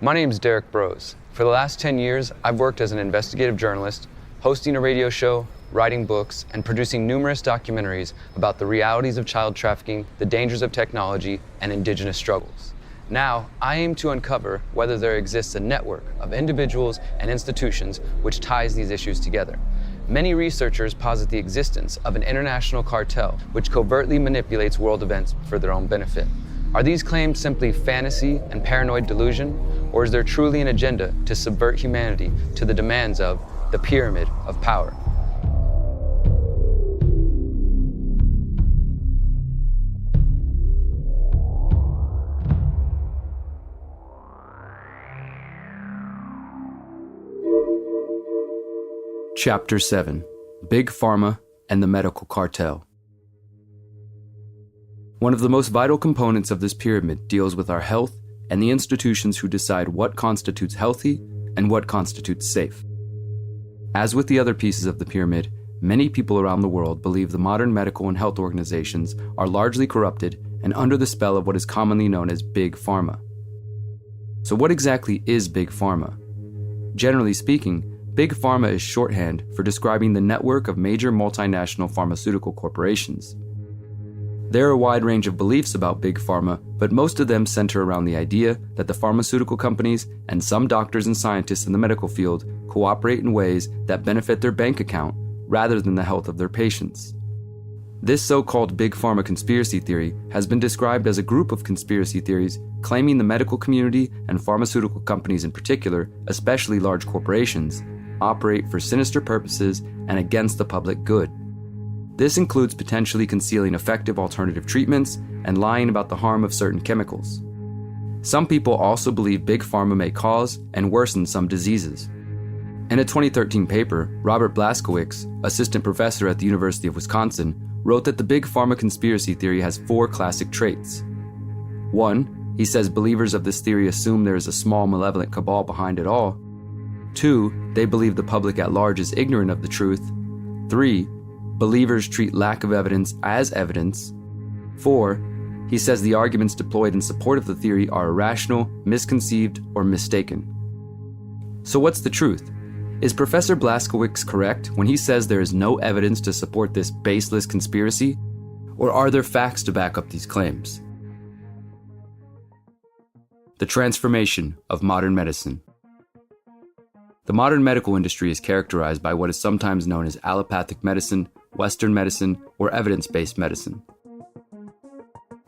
My name's Derrick Broze. For the last 10 years, I've worked as an investigative journalist, hosting a radio show, writing books, and producing numerous documentaries about the realities of child trafficking, the dangers of technology, and indigenous struggles. Now, I aim to uncover whether there exists a network of individuals and institutions which ties these issues together. Many researchers posit the existence of an international cartel which covertly manipulates world events for their own benefit. Are these claims simply fantasy and paranoid delusion, or is there truly an agenda to subvert humanity to the demands of the pyramid of power? Chapter 7: Big Pharma and the Medical Cartel. One of the most vital components of this pyramid deals with our health and the institutions who decide what constitutes healthy and what constitutes safe. As with the other pieces of the pyramid, many people around the world believe the modern medical and health organizations are largely corrupted and under the spell of what is commonly known as Big Pharma. So what exactly is Big Pharma? Generally speaking, Big Pharma is shorthand for describing the network of major multinational pharmaceutical corporations. There are a wide range of beliefs about Big Pharma, but most of them center around the idea that the pharmaceutical companies and some doctors and scientists in the medical field cooperate in ways that benefit their bank account rather than the health of their patients. This so-called Big Pharma conspiracy theory has been described as a group of conspiracy theories claiming the medical community and pharmaceutical companies in particular, especially large corporations, operate for sinister purposes and against the public good. This includes potentially concealing effective alternative treatments and lying about the harm of certain chemicals. Some people also believe Big Pharma may cause and worsen some diseases. In a 2013 paper, Robert Blaskowitz, assistant professor at the University of Wisconsin, wrote that the Big Pharma conspiracy theory has 4 classic traits. 1, he says believers of this theory assume there is a small malevolent cabal behind it all. 2, they believe the public at large is ignorant of the truth. 3, believers treat lack of evidence as evidence. 4, he says the arguments deployed in support of the theory are irrational, misconceived, or mistaken. So what's the truth? Is Professor Blaskowitz correct when he says there is no evidence to support this baseless conspiracy? Or are there facts to back up these claims? The transformation of modern medicine. The modern medical industry is characterized by what is sometimes known as allopathic medicine, Western medicine, or evidence-based medicine.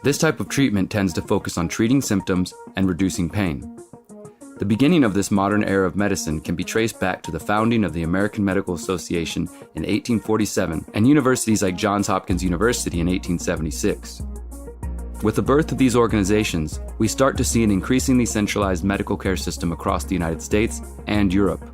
This type of treatment tends to focus on treating symptoms and reducing pain. The beginning of this modern era of medicine can be traced back to the founding of the American Medical Association in 1847 and universities like Johns Hopkins University in 1876. With the birth of these organizations, we start to see an increasingly centralized medical care system across the United States and Europe.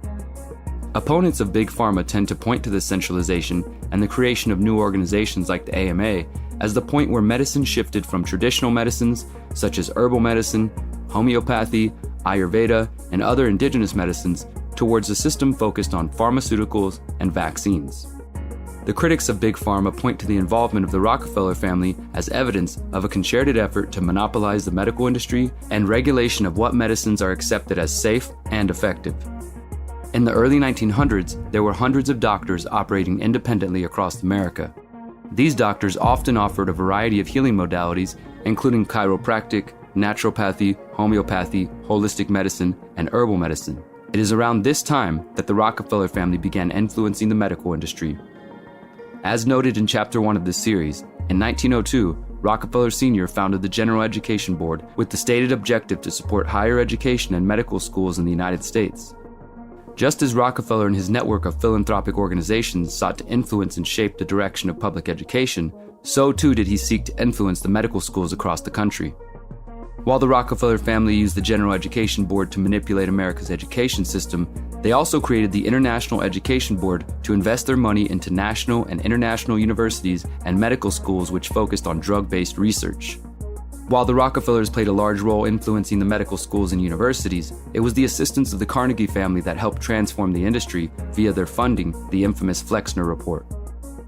Opponents of Big Pharma tend to point to this centralization and the creation of new organizations like the AMA as the point where medicine shifted from traditional medicines such as herbal medicine, homeopathy, Ayurveda, and other indigenous medicines towards a system focused on pharmaceuticals and vaccines. The critics of Big Pharma point to the involvement of the Rockefeller family as evidence of a concerted effort to monopolize the medical industry and regulation of what medicines are accepted as safe and effective. In the early 1900s, there were hundreds of doctors operating independently across America. These doctors often offered a variety of healing modalities, including chiropractic, naturopathy, homeopathy, holistic medicine, and herbal medicine. It is around this time that the Rockefeller family began influencing the medical industry. As noted in Chapter 1 of this series, in 1902, Rockefeller Sr. founded the General Education Board with the stated objective to support higher education and medical schools in the United States. Just as Rockefeller and his network of philanthropic organizations sought to influence and shape the direction of public education, so too did he seek to influence the medical schools across the country. While the Rockefeller family used the General Education Board to manipulate America's education system, they also created the International Education Board to invest their money into national and international universities and medical schools which focused on drug-based research. While the Rockefellers played a large role influencing the medical schools and universities, it was the assistance of the Carnegie family that helped transform the industry via their funding, the infamous Flexner Report.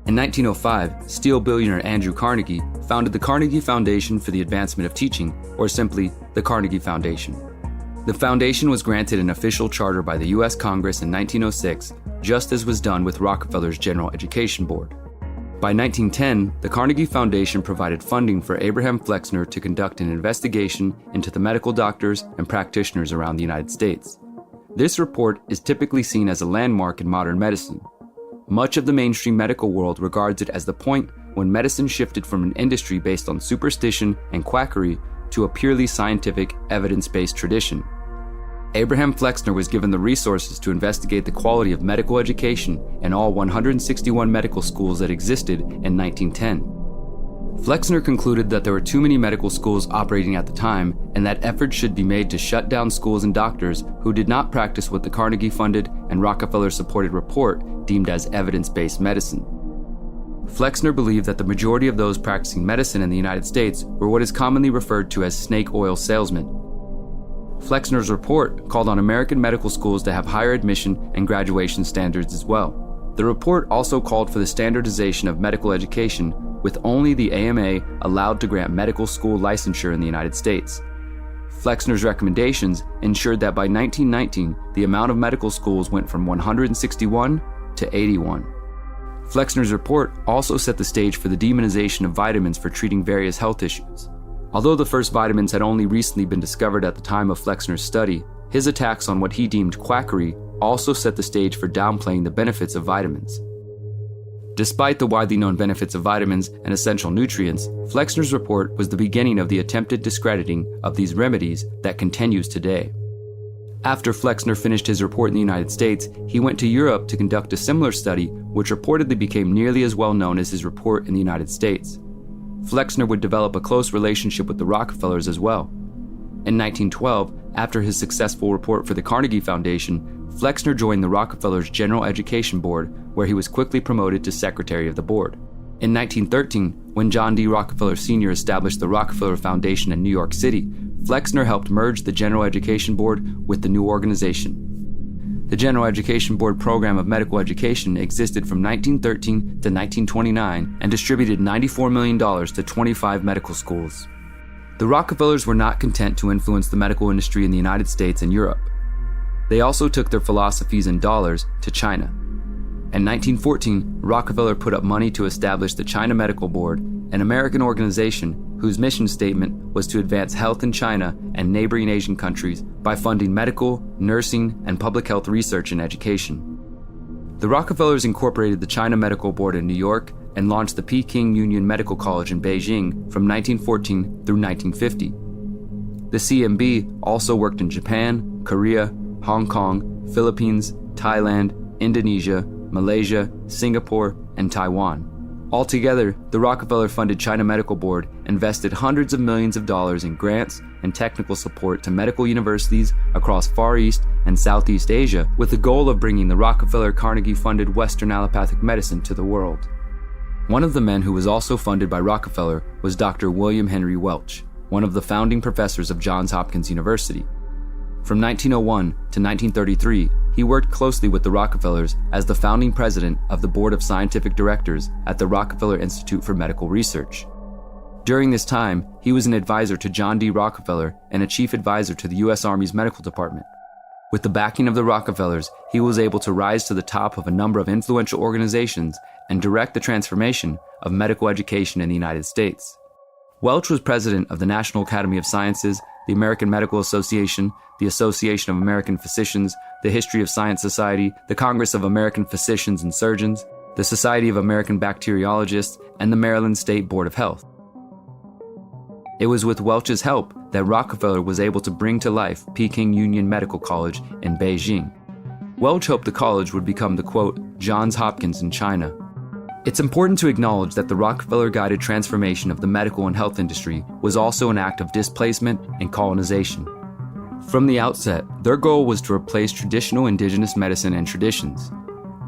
In 1905, steel billionaire Andrew Carnegie founded the Carnegie Foundation for the Advancement of Teaching, or simply the Carnegie Foundation. The foundation was granted an official charter by the U.S. Congress in 1906, just as was done with Rockefeller's General Education Board. By 1910, the Carnegie Foundation provided funding for Abraham Flexner to conduct an investigation into the medical doctors and practitioners around the United States. This report is typically seen as a landmark in modern medicine. Much of the mainstream medical world regards it as the point when medicine shifted from an industry based on superstition and quackery to a purely scientific, evidence-based tradition. Abraham Flexner was given the resources to investigate the quality of medical education in all 161 medical schools that existed in 1910. Flexner concluded that there were too many medical schools operating at the time and that efforts should be made to shut down schools and doctors who did not practice what the Carnegie-funded and Rockefeller-supported report deemed as evidence-based medicine. Flexner believed that the majority of those practicing medicine in the United States were what is commonly referred to as snake oil salesmen. Flexner's report called on American medical schools to have higher admission and graduation standards as well. The report also called for the standardization of medical education, with only the AMA allowed to grant medical school licensure in the United States. Flexner's recommendations ensured that by 1919, the amount of medical schools went from 161 to 81. Flexner's report also set the stage for the demonization of vitamins for treating various health issues. Although the first vitamins had only recently been discovered at the time of Flexner's study, his attacks on what he deemed quackery also set the stage for downplaying the benefits of vitamins. Despite the widely known benefits of vitamins and essential nutrients, Flexner's report was the beginning of the attempted discrediting of these remedies that continues today. After Flexner finished his report in the United States, he went to Europe to conduct a similar study, which reportedly became nearly as well known as his report in the United States. Flexner would develop a close relationship with the Rockefellers as well. In 1912, after his successful report for the Carnegie Foundation, Flexner joined the Rockefellers' General Education Board, where he was quickly promoted to secretary of the board. In 1913, when John D. Rockefeller Sr. established the Rockefeller Foundation in New York City, Flexner helped merge the General Education Board with the new organization. The General Education Board program of medical education existed from 1913 to 1929 and distributed $94 million to 25 medical schools. The Rockefellers were not content to influence the medical industry in the United States and Europe. They also took their philosophies and dollars to China. In 1914, Rockefeller put up money to establish the China Medical Board, an American organization whose mission statement was to advance health in China and neighboring Asian countries by funding medical, nursing, and public health research and education. The Rockefellers incorporated the China Medical Board in New York and launched the Peking Union Medical College in Beijing from 1914 through 1950. The CMB also worked in Japan, Korea, Hong Kong, Philippines, Thailand, Indonesia, Malaysia, Singapore, and Taiwan. Altogether, the Rockefeller-funded China Medical Board invested hundreds of millions of dollars in grants and technical support to medical universities across Far East and Southeast Asia with the goal of bringing the Rockefeller-Carnegie-funded Western allopathic medicine to the world. One of the men who was also funded by Rockefeller was Dr. William Henry Welch, one of the founding professors of Johns Hopkins University. From 1901 to 1933, he worked closely with the Rockefellers as the founding president of the Board of Scientific Directors at the Rockefeller Institute for Medical Research. During this time, he was an advisor to John D. Rockefeller and a chief advisor to the U.S. Army's medical department. With the backing of the Rockefellers, he was able to rise to the top of a number of influential organizations and direct the transformation of medical education in the United States. Welch was president of the National Academy of Sciences, the American Medical Association, the Association of American Physicians, the History of Science Society, the Congress of American Physicians and Surgeons, the Society of American Bacteriologists, and the Maryland State Board of Health. It was with Welch's help that Rockefeller was able to bring to life Peking Union Medical College in Beijing. Welch hoped the college would become the, quote, Johns Hopkins in China. It's important to acknowledge that the Rockefeller-guided transformation of the medical and health industry was also an act of displacement and colonization. From the outset, their goal was to replace traditional indigenous medicine and traditions.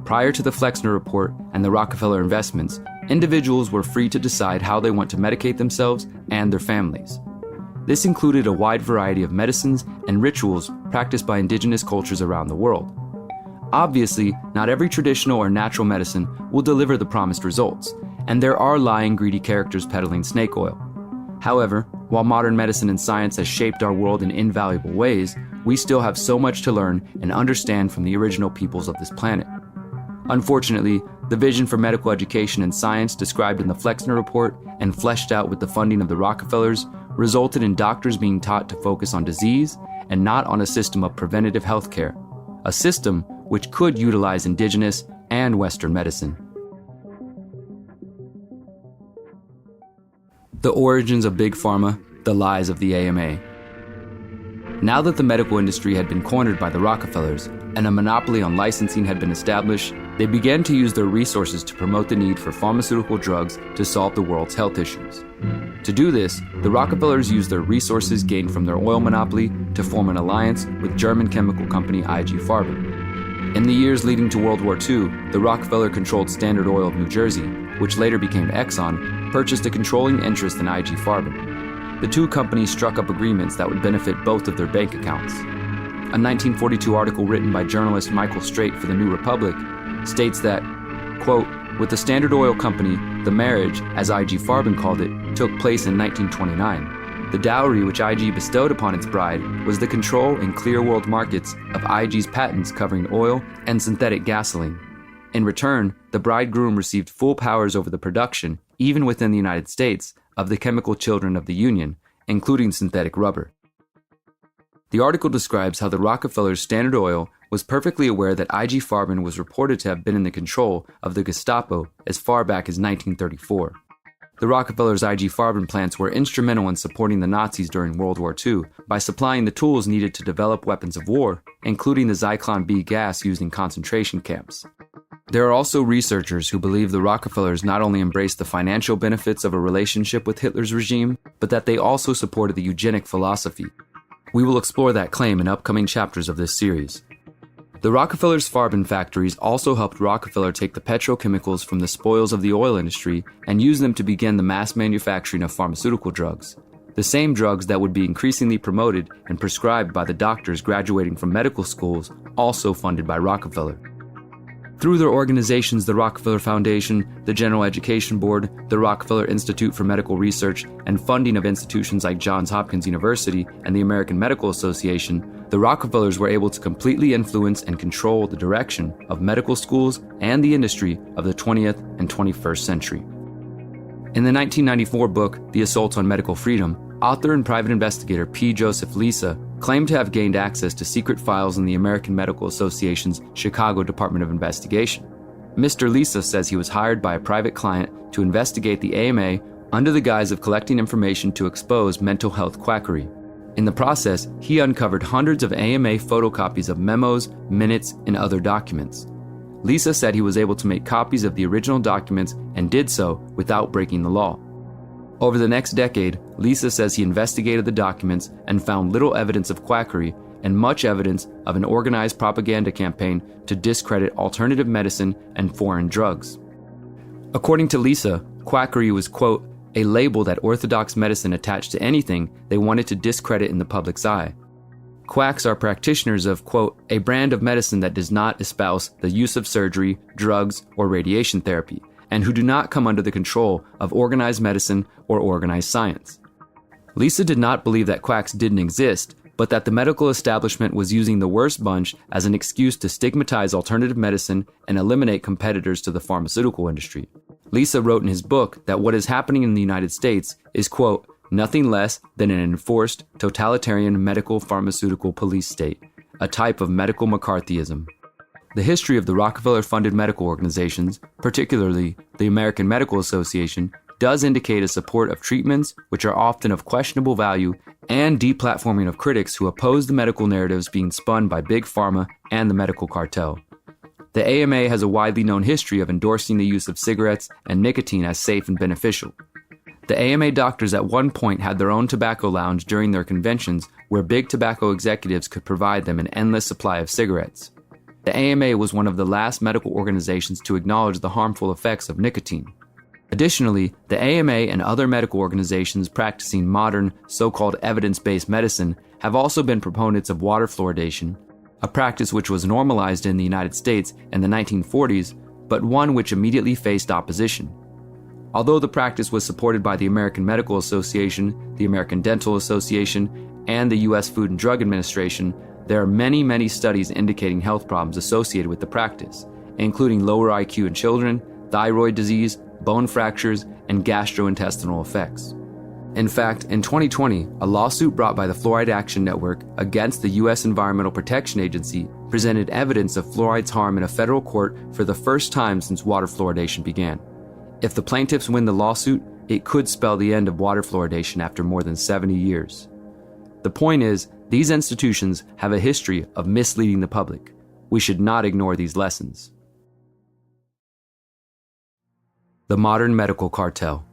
Prior to the Flexner Report and the Rockefeller investments, individuals were free to decide how they want to medicate themselves and their families. This included a wide variety of medicines and rituals practiced by indigenous cultures around the world. Obviously, not every traditional or natural medicine will deliver the promised results, and there are lying, greedy characters peddling snake oil. However, while modern medicine and science has shaped our world in invaluable ways, we still have so much to learn and understand from the original peoples of this planet. Unfortunately, the vision for medical education and science described in the Flexner Report and fleshed out with the funding of the Rockefellers resulted in doctors being taught to focus on disease and not on a system of preventative health care, a system which could utilize indigenous and Western medicine. The origins of Big Pharma, the lies of the AMA. Now that the medical industry had been cornered by the Rockefellers and a monopoly on licensing had been established, they began to use their resources to promote the need for pharmaceutical drugs to solve the world's health issues. To do this, the Rockefellers used their resources gained from their oil monopoly to form an alliance with German chemical company IG Farben. In the years leading to World War II, the Rockefeller-controlled Standard Oil of New Jersey, which later became Exxon, purchased a controlling interest in IG Farben. The two companies struck up agreements that would benefit both of their bank accounts. A 1942 article written by journalist Michael Straight for the New Republic states that, quote, with the Standard Oil Company, the marriage, as IG Farben called it, took place in 1929. The dowry which IG bestowed upon its bride was the control in clear world markets of IG's patents covering oil and synthetic gasoline. In return, the bridegroom received full powers over the production, even within the United States, of the chemical children of the Union, including synthetic rubber. The article describes how the Rockefellers' Standard Oil was perfectly aware that IG Farben was reported to have been in the control of the Gestapo as far back as 1934. The Rockefellers' IG Farben plants were instrumental in supporting the Nazis during World War II by supplying the tools needed to develop weapons of war, including the Zyklon B gas used in concentration camps. There are also researchers who believe the Rockefellers not only embraced the financial benefits of a relationship with Hitler's regime, but that they also supported the eugenic philosophy. We will explore that claim in upcoming chapters of this series. The Rockefellers' Farben factories also helped Rockefeller take the petrochemicals from the spoils of the oil industry and use them to begin the mass manufacturing of pharmaceutical drugs. The same drugs that would be increasingly promoted and prescribed by the doctors graduating from medical schools, also funded by Rockefeller. Through their organizations, the Rockefeller Foundation, the General Education Board, the Rockefeller Institute for Medical Research, and funding of institutions like Johns Hopkins University and the American Medical Association, the Rockefellers were able to completely influence and control the direction of medical schools and the industry of the 20th and 21st century. In the 1994 book, The Assault on Medical Freedom, author and private investigator P. Joseph Lisa claimed to have gained access to secret files in the American Medical Association's Chicago Department of Investigation. Mr. Lisa says he was hired by a private client to investigate the AMA under the guise of collecting information to expose mental health quackery. In the process, he uncovered hundreds of AMA photocopies of memos, minutes, and other documents. Lisa said he was able to make copies of the original documents and did so without breaking the law. Over the next decade, Lisa says he investigated the documents and found little evidence of quackery and much evidence of an organized propaganda campaign to discredit alternative medicine and foreign drugs. According to Lisa, quackery was, quote, a label that orthodox medicine attached to anything they wanted to discredit in the public's eye. Quacks are practitioners of, quote, a brand of medicine that does not espouse the use of surgery, drugs, or radiation therapy, and who do not come under the control of organized medicine or organized science. Lisa did not believe that quacks didn't exist, but that the medical establishment was using the worst bunch as an excuse to stigmatize alternative medicine and eliminate competitors to the pharmaceutical industry. Lisa wrote in his book that what is happening in the United States is, quote, nothing less than an enforced, totalitarian medical pharmaceutical police state, a type of medical McCarthyism. The history of the Rockefeller-funded medical organizations, particularly the American Medical Association, does indicate a support of treatments which are often of questionable value and deplatforming of critics who oppose the medical narratives being spun by Big Pharma and the medical cartel. The AMA has a widely known history of endorsing the use of cigarettes and nicotine as safe and beneficial. The AMA doctors at one point had their own tobacco lounge during their conventions where big tobacco executives could provide them an endless supply of cigarettes. The AMA was one of the last medical organizations to acknowledge the harmful effects of nicotine. Additionally, the AMA and other medical organizations practicing modern, so-called evidence-based medicine have also been proponents of water fluoridation, a practice which was normalized in the United States in the 1940s, but one which immediately faced opposition. Although the practice was supported by the American Medical Association, the American Dental Association, and the U.S. Food and Drug Administration, there are many studies indicating health problems associated with the practice, including lower IQ in children, thyroid disease, bone fractures, and gastrointestinal effects. In fact, in 2020, a lawsuit brought by the Fluoride Action Network against the U.S. Environmental Protection Agency presented evidence of fluoride's harm in a federal court for the first time since water fluoridation began. If the plaintiffs win the lawsuit, it could spell the end of water fluoridation after more than 70 years. The point is, these institutions have a history of misleading the public. We should not ignore these lessons. The modern medical cartel.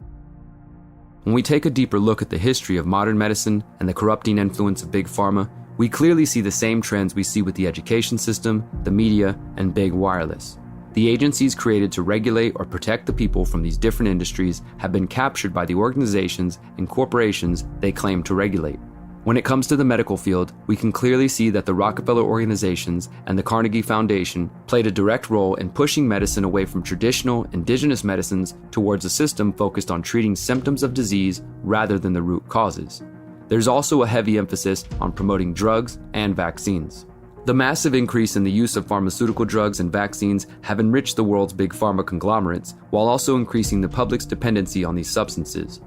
When we take a deeper look at the history of modern medicine and the corrupting influence of Big Pharma, we clearly see the same trends we see with the education system, the media, and big wireless. The agencies created to regulate or protect the people from these different industries have been captured by the organizations and corporations they claim to regulate. When it comes to the medical field, we can clearly see that the Rockefeller organizations and the Carnegie Foundation played a direct role in pushing medicine away from traditional indigenous medicines towards a system focused on treating symptoms of disease rather than the root causes. There's also a heavy emphasis on promoting drugs and vaccines. The massive increase in the use of pharmaceutical drugs and vaccines have enriched the world's big pharma conglomerates while also increasing the public's dependency on these substances.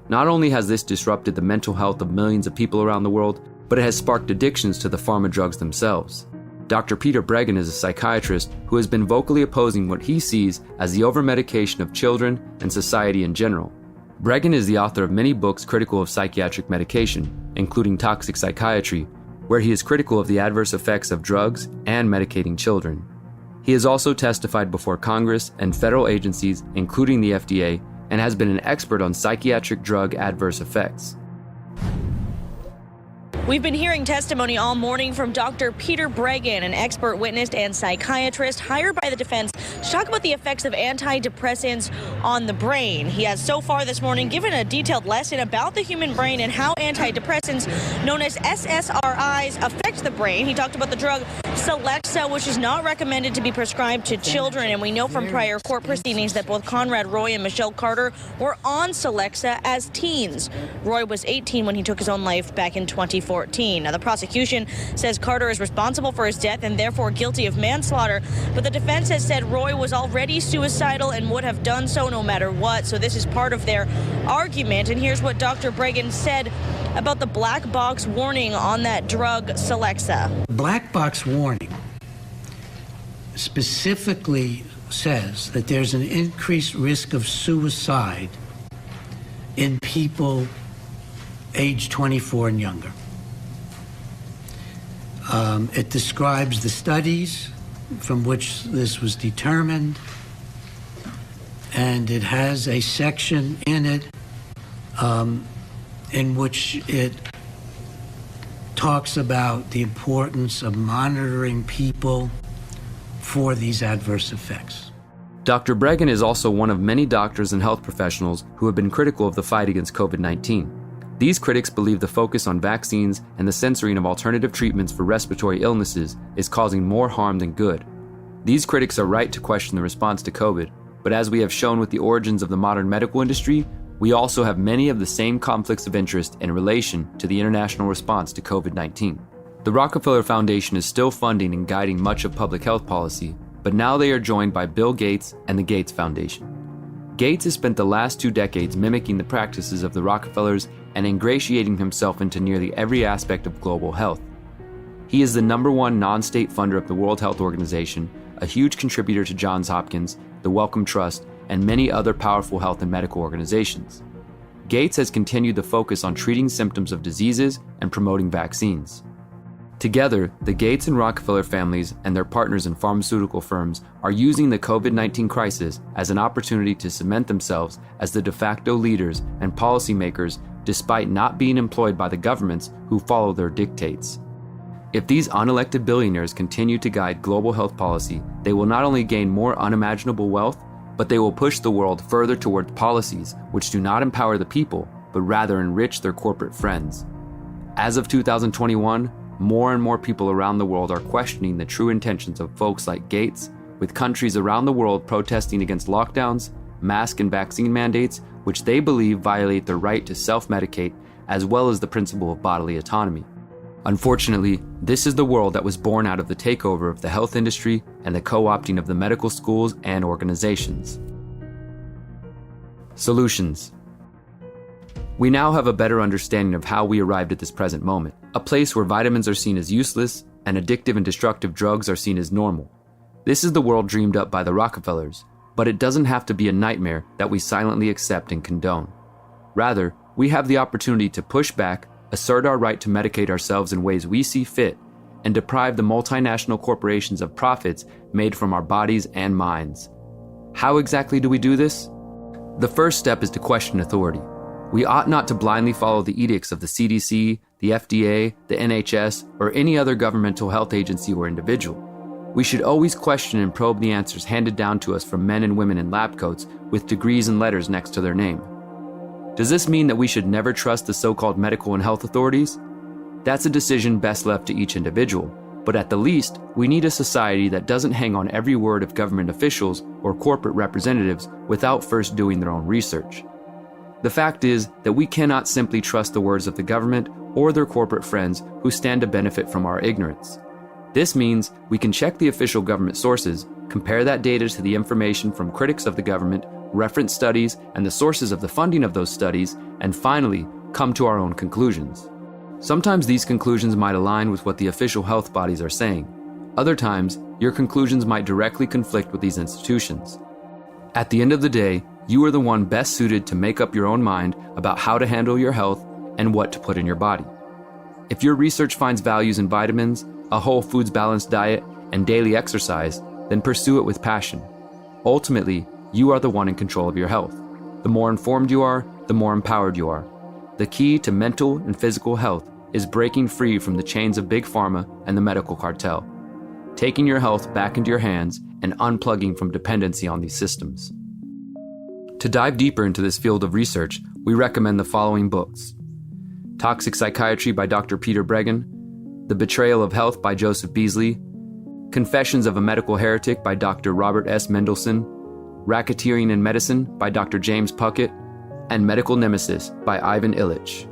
Not only has this disrupted the mental health of millions of people around the world, but it has sparked addictions to the pharma drugs themselves. Dr. Peter Breggin is a psychiatrist who has been vocally opposing what he sees as the over-medication of children and society in general. Breggin is the author of many books critical of psychiatric medication, including Toxic Psychiatry, where he is critical of the adverse effects of drugs and medicating children. He has also testified before Congress and federal agencies, including the FDA, and has been an expert on psychiatric drug adverse effects. We've been hearing testimony all morning from Dr. Peter Breggin, an expert witness and psychiatrist hired by the defense to talk about the effects of antidepressants on the brain. He has so far this morning given a detailed lesson about the human brain and how antidepressants, known as SSRIs, affect the brain. He talked about the drug Celexa, which is not recommended to be prescribed to children. And we know from prior court proceedings that both Conrad Roy and Michelle Carter were on Celexa as teens. Roy was 18 when he took his own life back in 2014. Now, the prosecution says Carter is responsible for his death and therefore guilty of manslaughter, but the defense has said Roy was already suicidal and would have done so no matter what. So this is part of their argument. And here's what Dr. Breggin said about the black box warning on that drug Celexa. Black box warning specifically says that there's an increased risk of suicide in people age 24 and younger. It describes the studies from which this was determined, and it has a section in it in which it talks about the importance of monitoring people for these adverse effects. Dr. Breggin is also one of many doctors and health professionals who have been critical of the fight against COVID-19. These critics believe the focus on vaccines and the censoring of alternative treatments for respiratory illnesses is causing more harm than good. These critics are right to question the response to COVID, but as we have shown with the origins of the modern medical industry, we also have many of the same conflicts of interest in relation to the international response to COVID-19. The Rockefeller Foundation is still funding and guiding much of public health policy, but now they are joined by Bill Gates and the Gates Foundation. Gates has spent the last 2 decades mimicking the practices of the Rockefellers and ingratiating himself into nearly every aspect of global health. He is the #1 non-state funder of the World Health Organization, a huge contributor to Johns Hopkins, the Wellcome Trust, and many other powerful health and medical organizations. Gates has continued the focus on treating symptoms of diseases and promoting vaccines. Together, the Gates and Rockefeller families and their partners in pharmaceutical firms are using the COVID-19 crisis as an opportunity to cement themselves as the de facto leaders and policymakers despite not being employed by the governments who follow their dictates. If these unelected billionaires continue to guide global health policy, they will not only gain more unimaginable wealth, but they will push the world further toward policies which do not empower the people, but rather enrich their corporate friends. As of 2021, more and more people around the world are questioning the true intentions of folks like Gates, with countries around the world protesting against lockdowns, mask and vaccine mandates, which they believe violate their right to self-medicate, as well as the principle of bodily autonomy. Unfortunately, this is the world that was born out of the takeover of the health industry and the co-opting of the medical schools and organizations. Solutions. We now have a better understanding of how we arrived at this present moment, a place where vitamins are seen as useless and addictive and destructive drugs are seen as normal. This is the world dreamed up by the Rockefellers, but it doesn't have to be a nightmare that we silently accept and condone. Rather, we have the opportunity to push back, assert our right to medicate ourselves in ways we see fit, and deprive the multinational corporations of profits made from our bodies and minds. How exactly do we do this? The first step is to question authority. We ought not to blindly follow the edicts of the CDC, the FDA, the NHS, or any other governmental health agency or individual. We should always question and probe the answers handed down to us from men and women in lab coats with degrees and letters next to their name. Does this mean that we should never trust the so-called medical and health authorities? That's a decision best left to each individual, but at the least, we need a society that doesn't hang on every word of government officials or corporate representatives without first doing their own research. The fact is that we cannot simply trust the words of the government or their corporate friends who stand to benefit from our ignorance. This means we can check the official government sources, compare that data to the information from critics of the government, reference studies, and the sources of the funding of those studies, and finally, come to our own conclusions. Sometimes these conclusions might align with what the official health bodies are saying. Other times, your conclusions might directly conflict with these institutions. At the end of the day, you are the one best suited to make up your own mind about how to handle your health and what to put in your body. If your research finds values in vitamins, a whole foods balanced diet, and daily exercise, then pursue it with passion. Ultimately, you are the one in control of your health. The more informed you are, the more empowered you are. The key to mental and physical health is breaking free from the chains of Big Pharma and the medical cartel, taking your health back into your hands and unplugging from dependency on these systems. To dive deeper into this field of research, we recommend the following books: Toxic Psychiatry by Dr. Peter Breggin, The Betrayal of Health by Joseph Beasley, Confessions of a Medical Heretic by Dr. Robert S. Mendelsohn, Racketeering in Medicine by Dr. James Puckett, and Medical Nemesis by Ivan Illich.